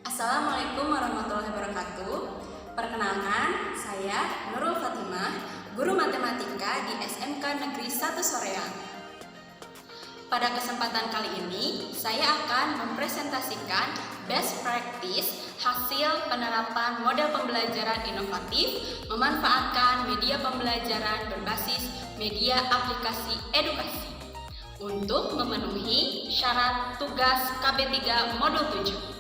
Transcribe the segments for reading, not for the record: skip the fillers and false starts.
Assalamualaikum warahmatullahi wabarakatuh. Perkenalkan, saya Nurul Fatimah, guru matematika di SMK Negeri 1 Soreang. Pada kesempatan kali ini, saya akan mempresentasikan best practice hasil penerapan model pembelajaran inovatif memanfaatkan media pembelajaran berbasis media aplikasi edukasi untuk memenuhi syarat tugas KB3 Modul 7.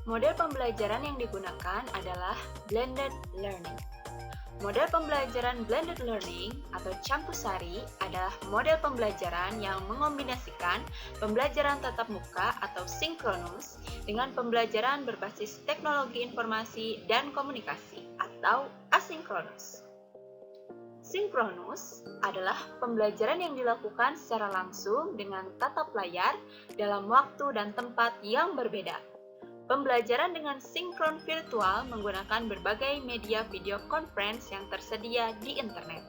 Model pembelajaran yang digunakan adalah blended learning. Model pembelajaran blended learning atau campur-sari adalah model pembelajaran yang mengombinasikan pembelajaran tatap muka atau sinkronus dengan pembelajaran berbasis teknologi informasi dan komunikasi atau asinkronus. Sinkronus adalah pembelajaran yang dilakukan secara langsung dengan tatap layar dalam waktu dan tempat yang berbeda. Pembelajaran dengan sinkron virtual menggunakan berbagai media video conference yang tersedia di internet.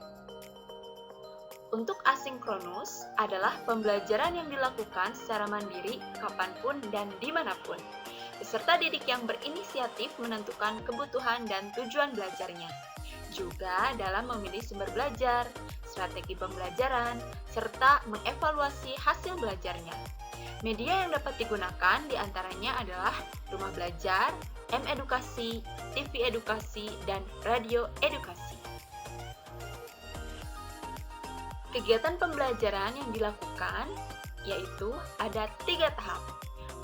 Untuk asinkronus adalah pembelajaran yang dilakukan secara mandiri kapanpun dan dimanapun. Peserta didik yang berinisiatif menentukan kebutuhan dan tujuan belajarnya. Juga dalam memilih sumber belajar, strategi pembelajaran, serta mengevaluasi hasil belajarnya. Media yang dapat digunakan diantaranya adalah rumah belajar, M-edukasi, TV edukasi, dan radio edukasi. Kegiatan pembelajaran yang dilakukan yaitu ada 3 tahap.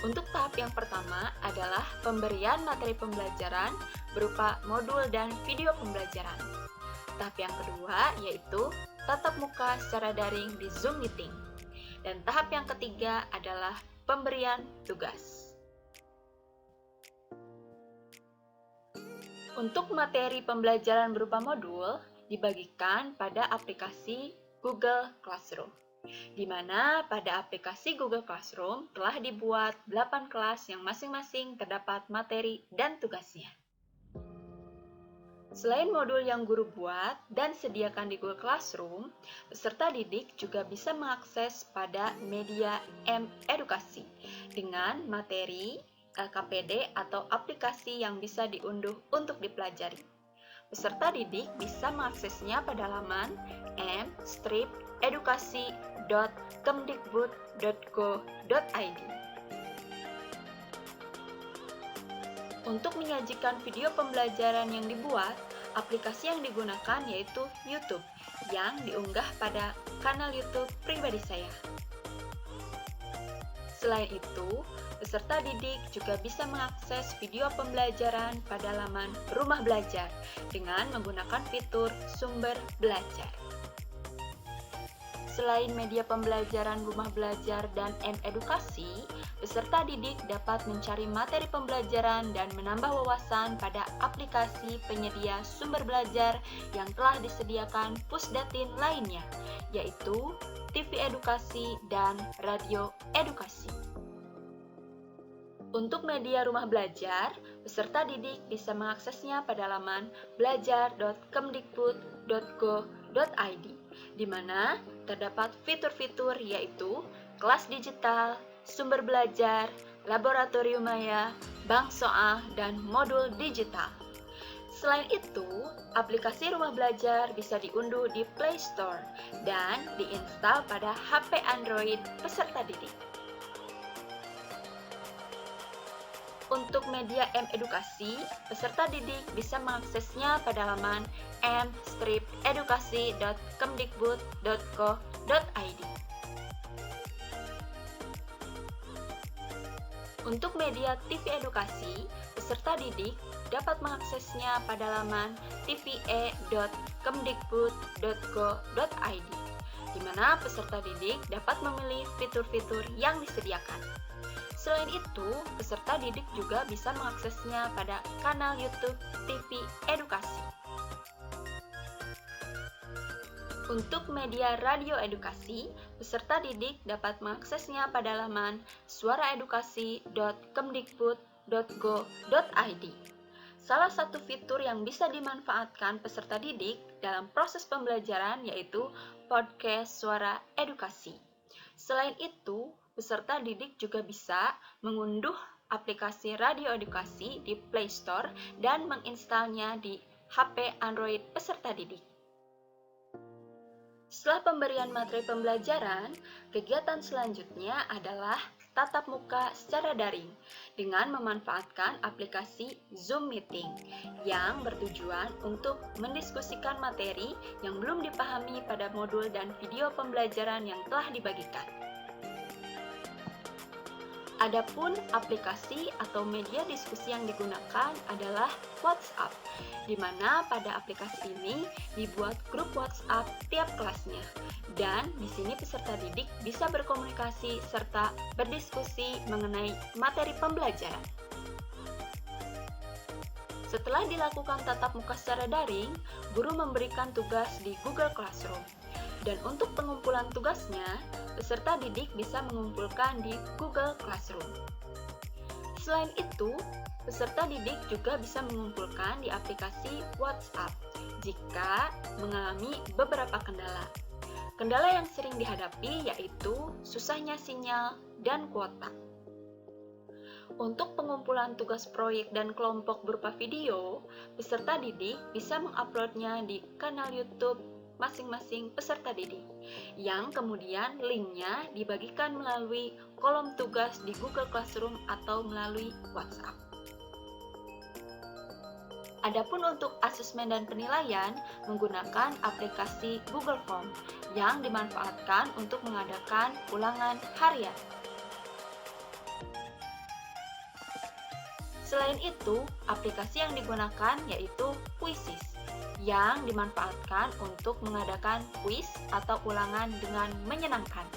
Untuk tahap yang pertama adalah pemberian materi pembelajaran berupa modul dan video pembelajaran. Tahap yang kedua yaitu tatap muka secara daring di Zoom Meeting. Dan tahap yang ketiga adalah pemberian tugas. Untuk materi pembelajaran berupa modul dibagikan pada aplikasi Google Classroom, di mana pada aplikasi Google Classroom telah dibuat 8 kelas yang masing-masing terdapat materi dan tugasnya. Selain modul yang guru buat dan sediakan di Google Classroom, peserta didik juga bisa mengakses pada media M-edukasi dengan materi KPD atau aplikasi yang bisa diunduh untuk dipelajari. Peserta didik bisa mengaksesnya pada laman m-edukasi.kemdikbud.go.id. Untuk menyajikan video pembelajaran yang dibuat, aplikasi yang digunakan yaitu YouTube yang diunggah pada kanal YouTube pribadi saya. Selain itu, peserta didik juga bisa mengakses video pembelajaran pada laman Rumah Belajar dengan menggunakan fitur Sumber Belajar. Selain media pembelajaran Rumah Belajar dan M-edukasi, peserta didik dapat mencari materi pembelajaran dan menambah wawasan pada aplikasi penyedia sumber belajar yang telah disediakan Pusdatin lainnya, yaitu TV edukasi dan radio edukasi. Untuk media Rumah Belajar, peserta didik bisa mengaksesnya pada laman belajar.kemdikbud.go.id, di mana terdapat fitur-fitur yaitu kelas digital, sumber belajar, laboratorium maya, bank soal, dan modul digital. Selain itu, aplikasi Rumah Belajar bisa diunduh di Play Store dan diinstal pada HP Android peserta didik. Untuk media M-edukasi, peserta didik bisa mengaksesnya pada laman m-edukasi.kemdikbud.go.id. Untuk media TV edukasi, peserta didik dapat mengaksesnya pada laman tve.kemdikbud.go.id, di mana peserta didik dapat memilih fitur-fitur yang disediakan. Selain itu, peserta didik juga bisa mengaksesnya pada kanal YouTube TV Edukasi. Untuk media radio edukasi, peserta didik dapat mengaksesnya pada laman suaraedukasi.kemdikbud.go.id. Salah satu fitur yang bisa dimanfaatkan peserta didik dalam proses pembelajaran yaitu podcast suara edukasi. Selain itu, peserta didik juga bisa mengunduh aplikasi radio edukasi di Play Store dan menginstalnya di HP Android peserta didik. Setelah pemberian materi pembelajaran, kegiatan selanjutnya adalah tatap muka secara daring dengan memanfaatkan aplikasi Zoom Meeting yang bertujuan untuk mendiskusikan materi yang belum dipahami pada modul dan video pembelajaran yang telah dibagikan. Adapun aplikasi atau media diskusi yang digunakan adalah WhatsApp, di mana pada aplikasi ini dibuat grup WhatsApp tiap kelasnya. Dan di sini peserta didik bisa berkomunikasi serta berdiskusi mengenai materi pembelajaran. Setelah dilakukan tatap muka secara daring, guru memberikan tugas di Google Classroom. Dan untuk pengumpulan tugasnya, peserta didik bisa mengumpulkan di Google Classroom. Selain itu, peserta didik juga bisa mengumpulkan di aplikasi WhatsApp jika mengalami beberapa kendala. Kendala yang sering dihadapi yaitu susahnya sinyal dan kuota. Untuk pengumpulan tugas proyek dan kelompok berupa video, peserta didik bisa menguploadnya di kanal YouTube masing-masing peserta didik, yang kemudian linknya dibagikan melalui kolom tugas di Google Classroom atau melalui WhatsApp. Adapun untuk asesmen dan penilaian menggunakan aplikasi Google Form yang dimanfaatkan untuk mengadakan ulangan harian. Selain itu, aplikasi yang digunakan yaitu Quizizz yang dimanfaatkan untuk mengadakan kuis atau ulangan dengan menyenangkan.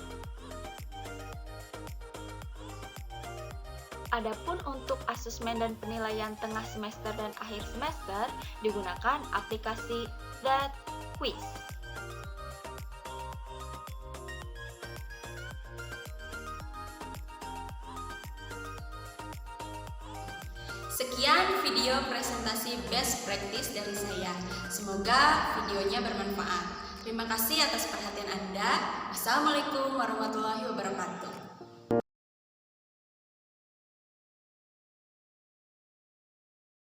Adapun untuk asesmen dan penilaian tengah semester dan akhir semester digunakan aplikasi Quiz. Sekian video presentasi best practice dari saya. Semoga videonya bermanfaat. Terima kasih atas perhatian Anda. Assalamualaikum warahmatullahi wabarakatuh.